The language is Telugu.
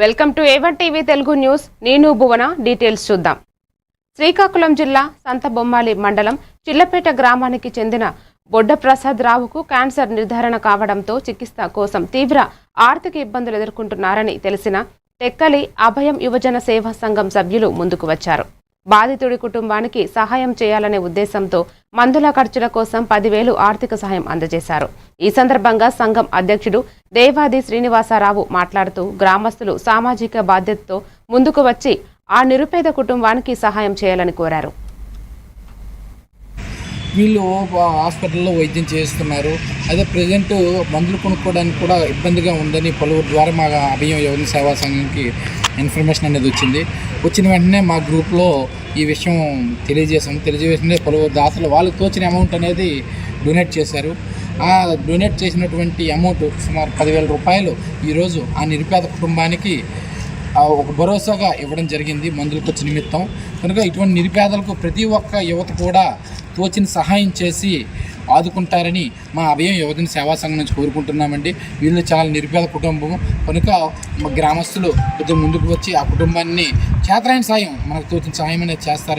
Welcome to A1 TV Telugu news. నేను భువన. డీటెయిల్స్ చూద్దాం. శ్రీకాకుళం జిల్లా సంతబొమ్మాలి మండలం చిల్లపేట గ్రామానికి చెందిన బొడ్డ ప్రసాద్ రావుకు క్యాన్సర్ నిర్ధారణ కావడంతో చికిత్స కోసం తీవ్ర ఆర్థిక ఇబ్బందులు ఎదుర్కొంటున్నారని తెలిసిన టెక్కలి అభయం యువజన సేవా సంఘం సభ్యులు ముందుకు వచ్చారు. బాధితుడి కుటుంబానికి సహాయం చేయాలనే ఉద్దేశంతో మందుల ఖర్చుల కోసం 10,000 ఆర్థిక సహాయం అందజేశారు. ఈ సందర్భంగా సంఘం అధ్యక్షుడు దేవాది శ్రీనివాసరావు మాట్లాడుతూ గ్రామస్తులు సామాజిక బాధ్యతతో ముందుకు వచ్చి ఆ నిరుపేద కుటుంబానికి సహాయం చేయాలని కోరారు. వీళ్ళు హాస్పిటల్లో వైద్యం చేస్తున్నారు. అదే ప్రజెంట్ మందులు కొనుక్కోవడానికి కూడా ఇబ్బందిగా ఉందని పలువురు ద్వారా మా అభయం యువజన సేవా సంఘంకి ఇన్ఫర్మేషన్ అనేది వచ్చిన వెంటనే మా గ్రూప్లో ఈ విషయం తెలియజేసిన పలువురు దాతలు వాళ్ళకి తోచిన అమౌంట్ అనేది డొనేట్ చేశారు. ఆ డొనేట్ చేసినటువంటి అమౌంట్ సుమారు 10,000 రూపాయలు ఈరోజు ఆ నిరుపేద కుటుంబానికి ఒక భరోసాగా ఇవ్వడం జరిగింది మందుల ఖర్చు నిమిత్తం. కనుక ఇటువంటి నిరుపేదలకు ప్రతి ఒక్క యువత కూడా తోచిన సహాయం చేసి ఆదుకుంటారని మా అభయం యువజన సేవా సంఘం నుంచి కోరుకుంటున్నామండి. వీళ్ళు చాలా నిరుపేద కుటుంబం కనుక మా గ్రామస్తులు కొద్దిగా ముందుకు వచ్చి ఆ కుటుంబాన్ని చేతనైన సాయం మనకు తోచిన సహాయం అనేది చేస్తారు.